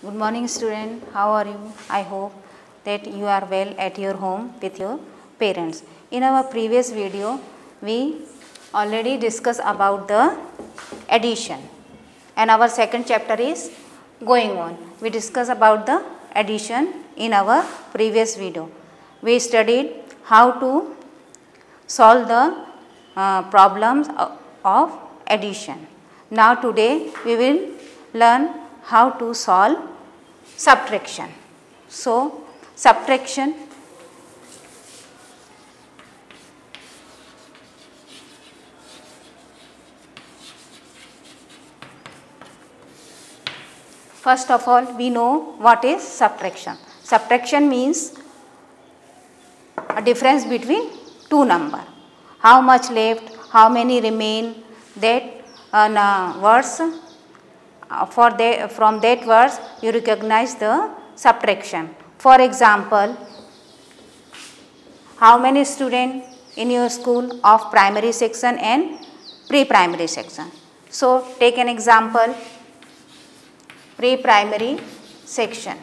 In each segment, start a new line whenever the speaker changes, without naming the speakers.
Good morning student, how are you? I hope that you are well at your home with your parents. In our previous video, we already discussed about the addition and our second chapter is going on. We discussed about the addition in our previous video. We studied how to solve the problems of addition. Now today we will learn how to solve subtraction. So subtraction, first of all we know what is subtraction. Subtraction means a difference between two numbers. How much left, how many remain, that words from that words you recognize the subtraction. For example, how many students in your school of primary section and pre-primary section? So take an example, pre-primary section.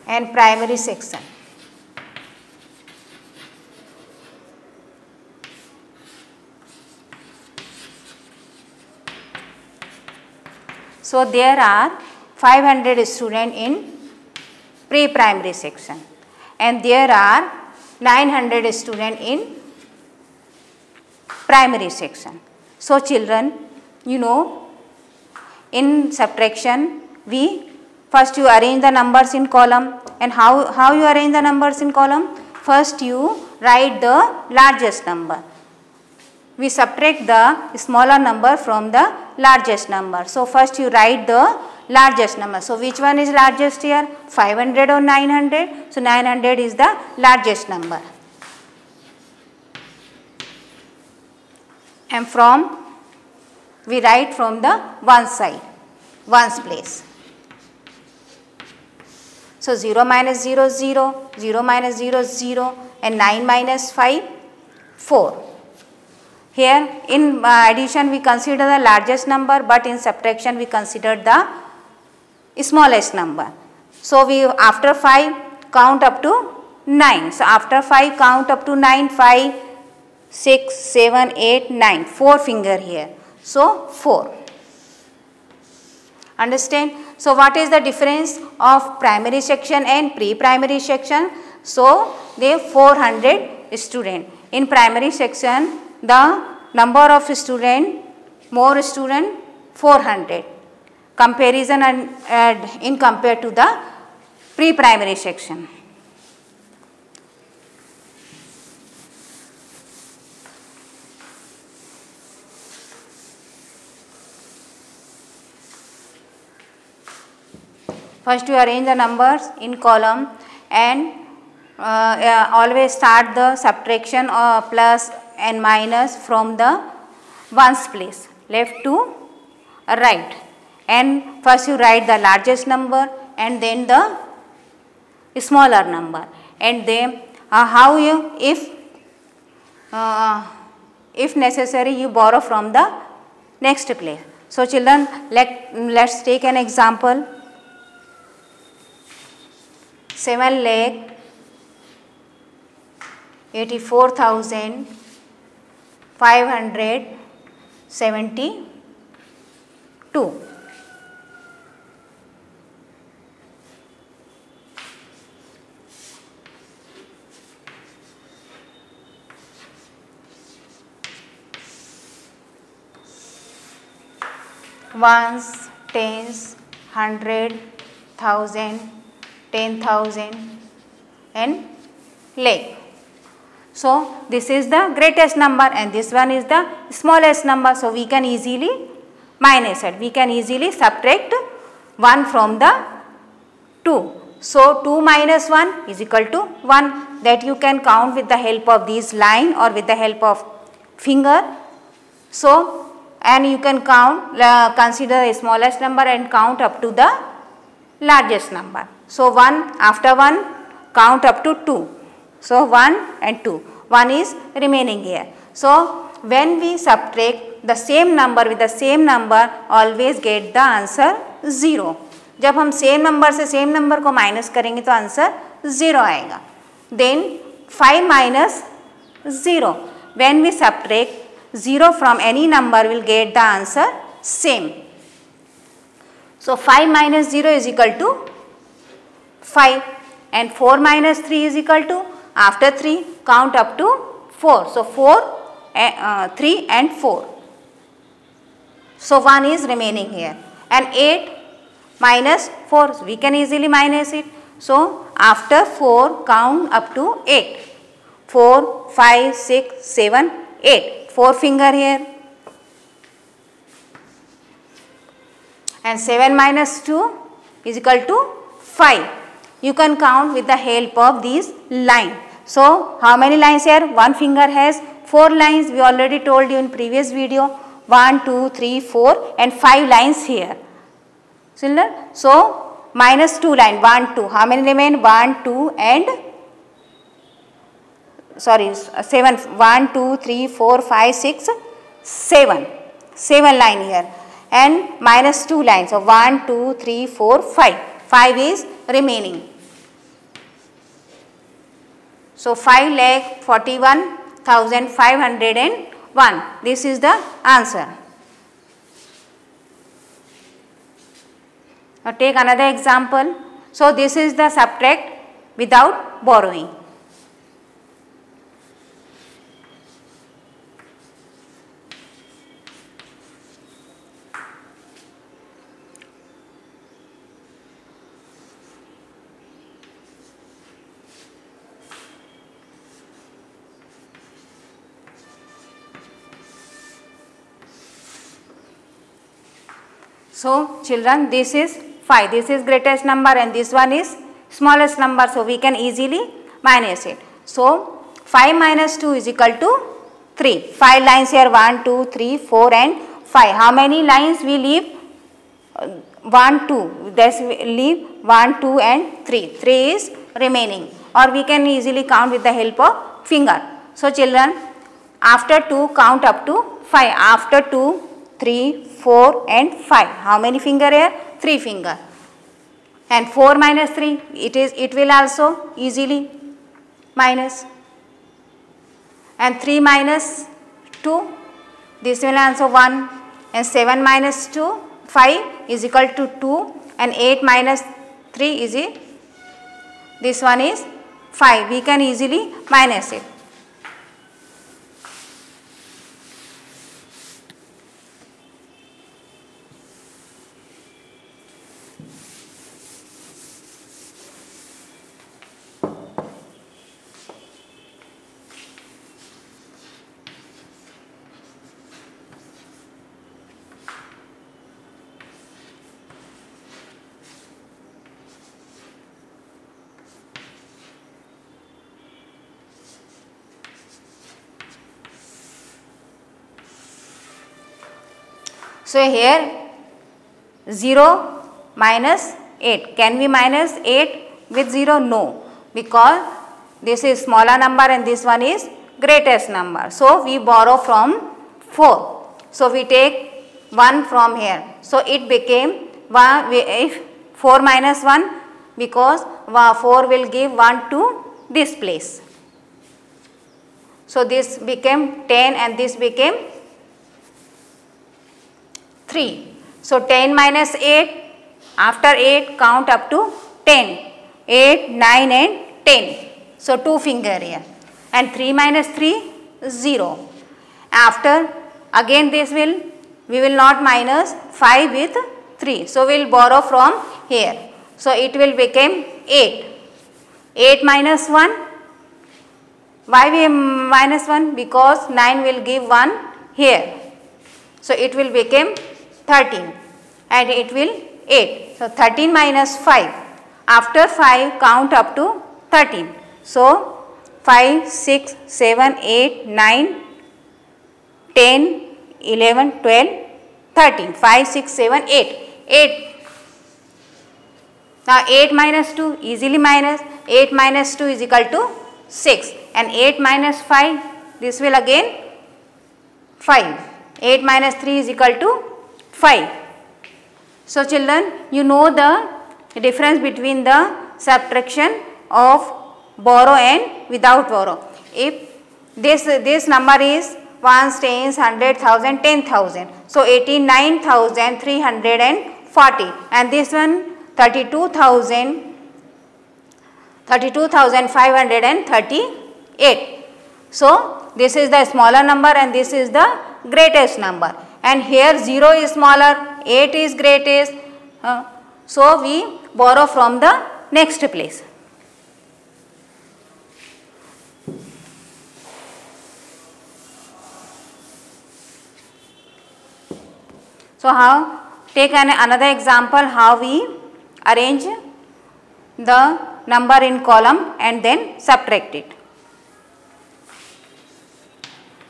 And primary section. So there are 500 students in pre-primary section and there are 900 students in primary section. So children, you know, in subtraction first you arrange the numbers in column, and how you arrange the numbers in column? First you write the largest number. We subtract the smaller number from the largest number. So first you write the largest number. So which one is largest here? 500 or 900? So 900 is the largest number. And we write from the one side, ones place. So 0 minus 0 is 0, 0 minus 0 is 0 and 9 minus 5, 4. Here in addition we consider the largest number, but in subtraction we consider the smallest number. So we after 5 count up to 9. So after 5 count up to 9, 5, 6, 7, 8, 9, 4 finger here. So 4. Understand? So what is the difference of primary section and pre-primary section? So they have 400 students. In primary section the number of students, more students 400. Comparison and in compared to the pre-primary section. First you arrange the numbers in column and always start the subtraction or plus and minus from the ones place, left to right. And first you write the largest number and then the smaller number. And then how you, if necessary, you borrow from the next place. So children, let's take an example. 7,84,572. Ones, tens, 100, 1,000, 10,000 and lakh. So this is the greatest number and this one is the smallest number. So we can easily minus it. We can easily subtract 1 from the 2. So 2 minus 1 is equal to 1. That you can count with the help of these line or with the help of finger. So and you can count, consider the smallest number and count up to the largest number. So 1, after 1 count up to 2. So 1 and 2, 1 is remaining here. So when we subtract the same number with the same number, always get the answer 0. जब हम same number से same number को minus करेंगे तो answer 0 आएगा. Then 5 minus 0. When we subtract 0 from any number, we'll get the answer same. So 5 minus 0 is equal to 5, and 4 minus 3 is equal to, after 3 count up to 4. So 3 and 4. So 1 is remaining here, and 8 minus 4, we can easily minus it. So after 4 count up to 8. 4, 5, 6, 7, 8. 4 finger here. And 7 minus 2 is equal to 5. You can count with the help of these line. So how many lines here? One finger has 4 lines. We already told you in previous video. 1, 2, 3, 4 and 5 lines here. Similar. So minus 2 line, 1, 2. How many remain? 1, 2 and 7. 1, 2, 3, 4, 5, 6, 7. 7 line here. And minus 2 lines. So 1, 2, 3, 4, 5. 5 is remaining. So 5,41,501. This is the answer. Now take another example. So this is the subtract without borrowing. So children, this is 5, this is greatest number and this one is smallest number, so we can easily minus it. So 5 minus 2 is equal to 3. 5 lines here, 1, 2, 3, 4 and 5. How many lines we leave? 1, 2. Thus we leave 1, 2 and 3. 3 is remaining, or we can easily count with the help of finger. So children, after 2 count up to 5. After 2, 3, 4 and 5. How many finger here? 3 finger. And 4 minus 3, it will also easily minus. And 3 minus 2, this will also 1. And 7 minus 2, 5 is equal to 2. And 8 minus 3 is it? This one is 5. We can easily minus it. So here 0 minus 8. Can we minus 8 with 0? No, because this is smaller number and this one is greatest number. So we borrow from 4. So we take 1 from here. So it became 1, if 4 minus 1, because 4 will give 1 to this place. So this became 10 and this became 3. So 10 minus 8, after 8 count up to 10. 8, 9 and 10. So 2 finger here. And 3 minus 3, 0. After again we will not minus 5 with 3. So we will borrow from here. So it will become 8. 8 minus 1. Why we minus 1? Because 9 will give 1 here. So it will become 13 and it will 8. So 13 minus 5. After 5 count up to 13. So 5, 6, 7, 8, 9, 10, 11, 12, 13. 5, 6, 7, 8. 8. Now 8 minus 2 easily minus. 8 minus 2 is equal to 6 and 8 minus 5, this will again 5. 8 minus 3 is equal to 5. So children, you know the difference between the subtraction of borrow and without borrow. If this number is ones, tens, 100,000, 10,000. So 89,340 and this one 32,538. So this is the smaller number and this is the greatest number, and here 0 is smaller, 8 is greatest. So we borrow from the next place. So how, take another example how we arrange the number in column and then subtract it.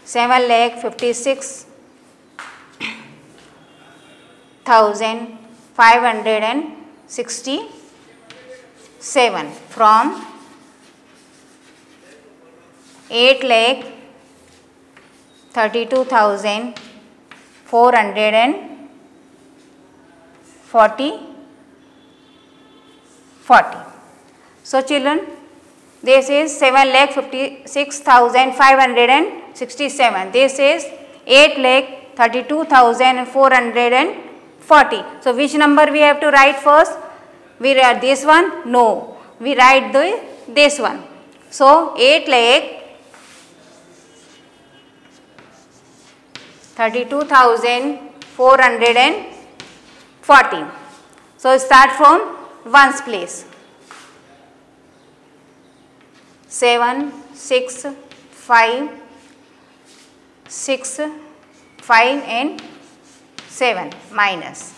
7,56,567 from 8,32,440. So children, this is 7,56,567. This is 8,32,440. So which number we have to write first? We write this one? No. We write this one. So 8,32,440. So start from ones place. 7, 6, 5, 6, 5 and 7 minus.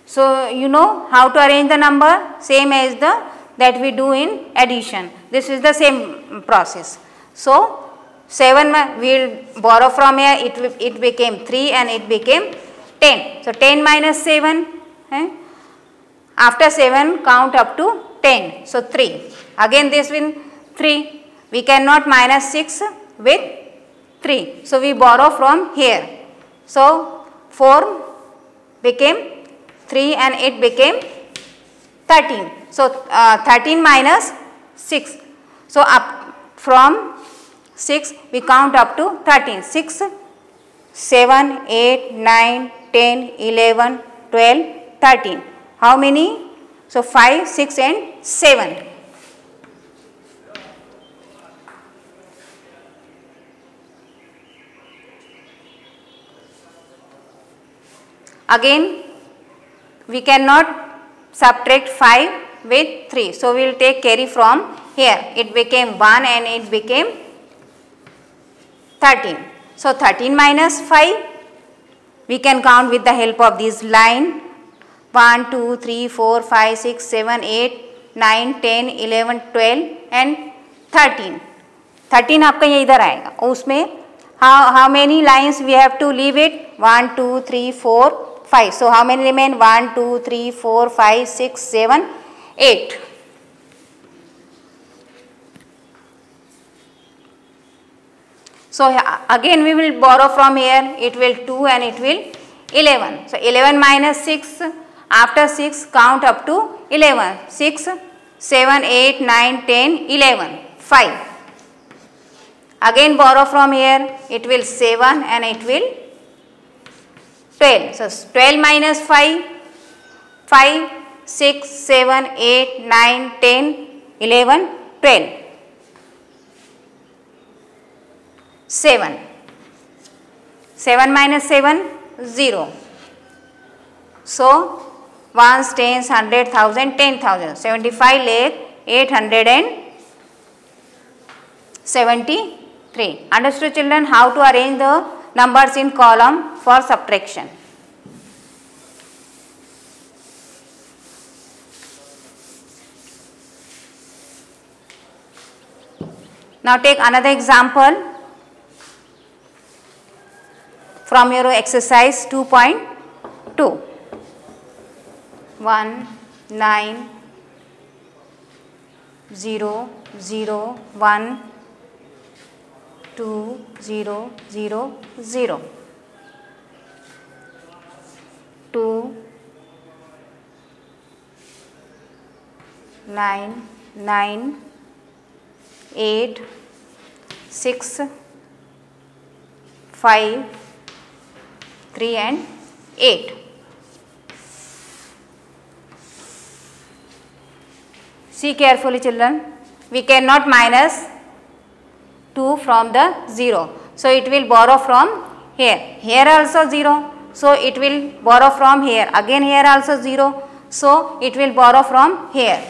So you know how to arrange the number, same as that we do in addition. This is the same process. So 7 we will borrow from here, it became 3 and it became 10. So 10 minus 7, after 7 count up to 10. So 3. Again this will 3. We cannot minus 6 with 3. So we borrow from here. So 4 became 3 and it became 13. So 13 minus 6. So up from 6 we count up to 13. 6, 7, 8, 9, 10, 11, 12, 13. How many? So 5, 6 and 7. Again we cannot subtract 5 with 3. So we will take carry from here. It became 1 and it became 13. So 13 minus 5 we can count with the help of this line. 1, 2, 3, 4, 5, 6, 7, 8, 9, 10, 11, 12 and 13. 13 आपका ये इधर आएगा. उसमें how many lines we have to leave it? 1, 2, 3, 4, 5. So how many remain? 1, 2, 3, 4, 5, 6, 7, 8. So again we will borrow from here. It will 2 and it will 11. So 11 minus 6. After 6 count up to 11. 6, 7, 8, 9, 10, 11. 5. Again borrow from here. It will 7 and it will 12. So 12 minus 5. 5, 6, 7, 8, 9, 10, 11, 12. 7. 7 minus 7, 0. So ones, tens, 100,000, 10,000. 75,873. Understood children how to arrange the numbers in column for subtraction. Now take another example from your exercise 2.2. 1, 9, 0 0 1 2 0 0 0 2 9 9 8 6 5 3 and 8. See carefully children, we cannot minus 2 from the 0. So, it will borrow from here. Here also 0. So, it will borrow from here. Again here also 0. So, it will borrow from here.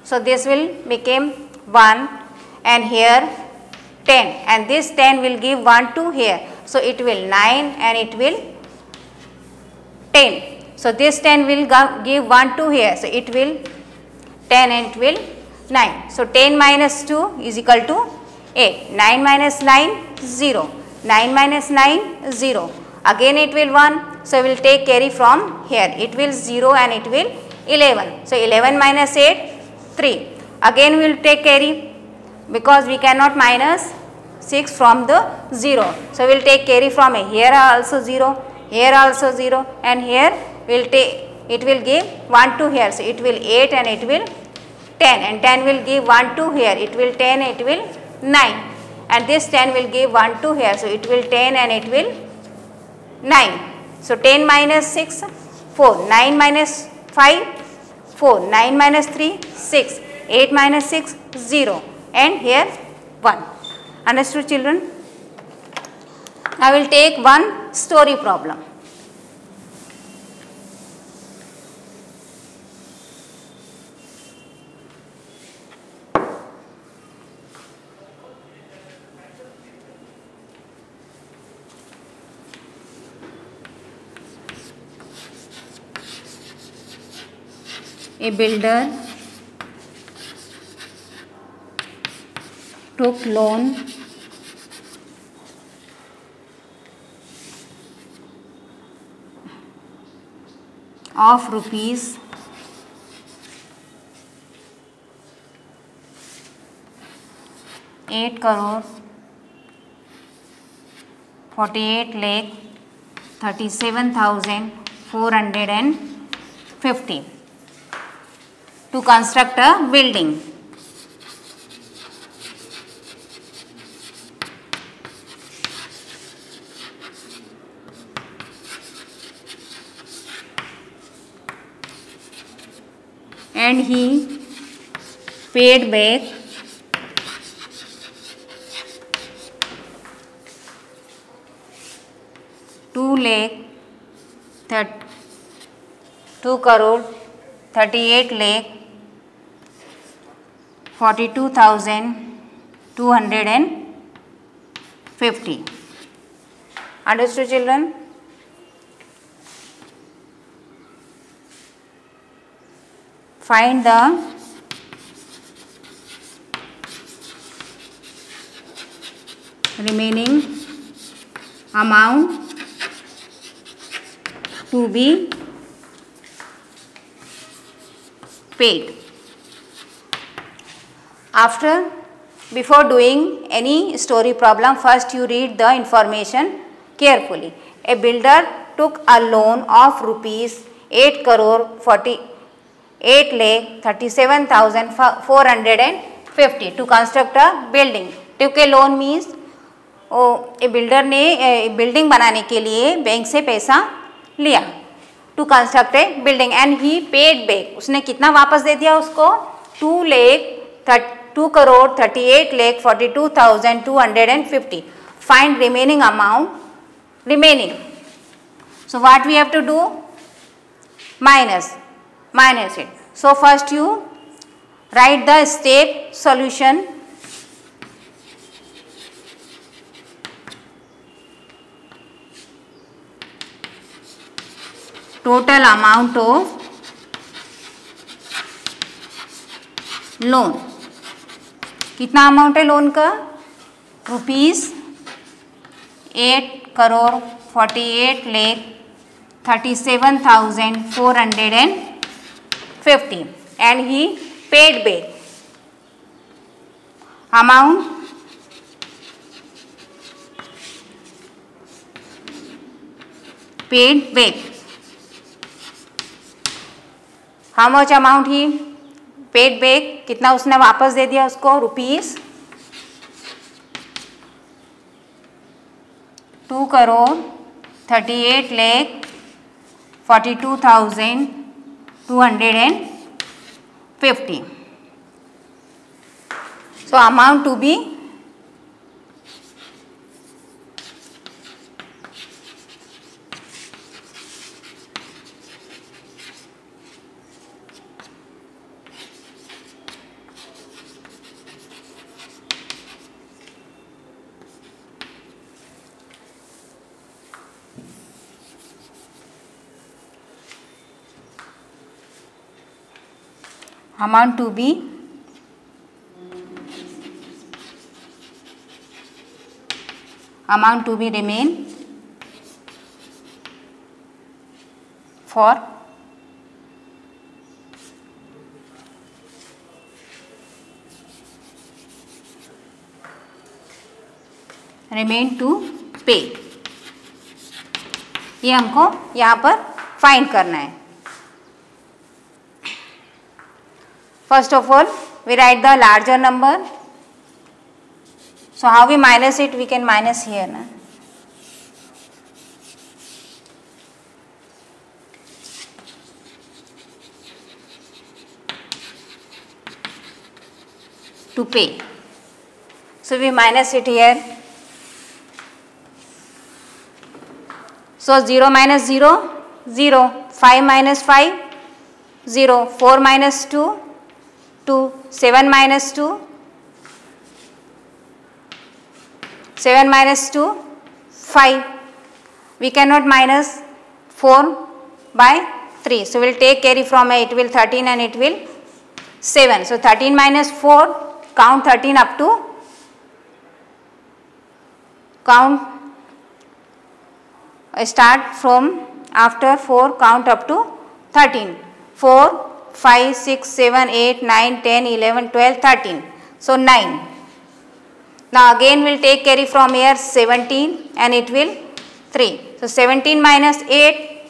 So, this will become 1 and here 10 and this 10 will give 1 to here. So, it will 9 and it will 10. So, this 10 will give 1 to here. So, it will 10 and it will 9. So, 10 minus 2 is equal to 8. 9 minus 9 0. 9 minus 9 0. Again it will 1. So, we will take carry from here. It will 0 and it will 11. So, 11 minus 8 3. Again we will take carry because we cannot minus 6 from the 0. So, we will take carry from here also 0, here also 0 and here we will take, it will give 1 to here. So, it will 8 and it will 10 and 10 will give 1 to here, it will 10, it will 9 and this 10 will give 1 to here. So, it will 10 and it will 9. So, 10 minus 6 4, 9 minus 5 4, 9 minus 3 6, 8 minus 6 0 and here 1. Understood children? I will take one story problem. A builder took loan of rupees 8 crore 48 lakh 37,450 to construct a building. And he paid back 2 crore 38 lakh 42,250. Understood children? Find the remaining amount to be paid. Before doing any story problem, first you read the information carefully. A builder took a loan of rupees 8 crore 48 lakh 37,450 to construct a building. Took a loan means a builder ने building बनाने के लिए bank से पैसा लिया to construct a building and he paid back. उसने कितना वापस दे दिया उसको? 2 crore 38 lakh 42,250. Find remaining amount remaining. So what we have to do? Minus it. So first you write the step solution. Total amount of loan. कितना amount है loan का? Rupees 8 crore 48 lakh 37,450 and he paid back. amount paid back. How much amount he paid back? कितना उसने वापस दे दिया उसको? Rupees 2,38,42,250. So amount to be remain for to pay. ये हमको यहाँ पर फाइंड करना है. First of all, we write the larger number. So how we minus it? We can minus here, na? To pay. So we minus it here. So 0 minus 0, 0. 5 minus 5, 0. 4 minus 2, 2. 7 minus 2, 7 minus 2, 5. We cannot minus 4 by 3. So we will take carry from it will 13 and it will 7. So 13 minus 4, count 13 up to, start from after 4, count up to 13. 4, 5, 6, 7, 8, 9, 10, 11, 12, 13. So 9. Now again we will take carry from here 17 and it will 3. So 17 minus 8,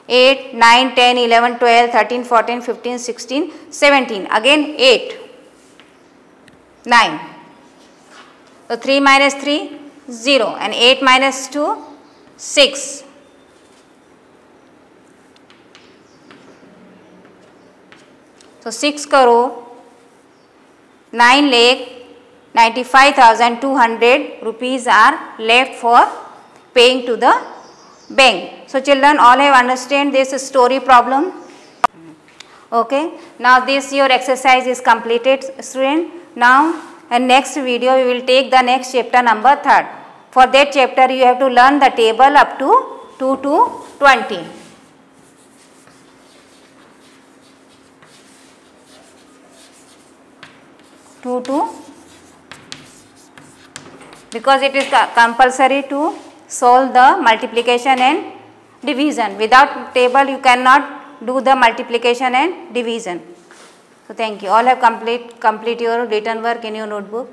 8, 9, 10, 11, 12, 13, 14, 15, 16, 17. Again 8, 9. So 3 minus 3, 0 and 8 minus 2, 6. So 6 crore 9,95,200 rupees are left for paying to the bank. So children, all have understand this story problem. Okay. Now this your exercise is completed, student. Now in next video we will take the next chapter number 3rd. For that chapter you have to learn the table up to 2 to 20. Because it is compulsory to solve the multiplication and division. Without table you cannot do the multiplication and division. So thank you. All have complete your written work in your notebook.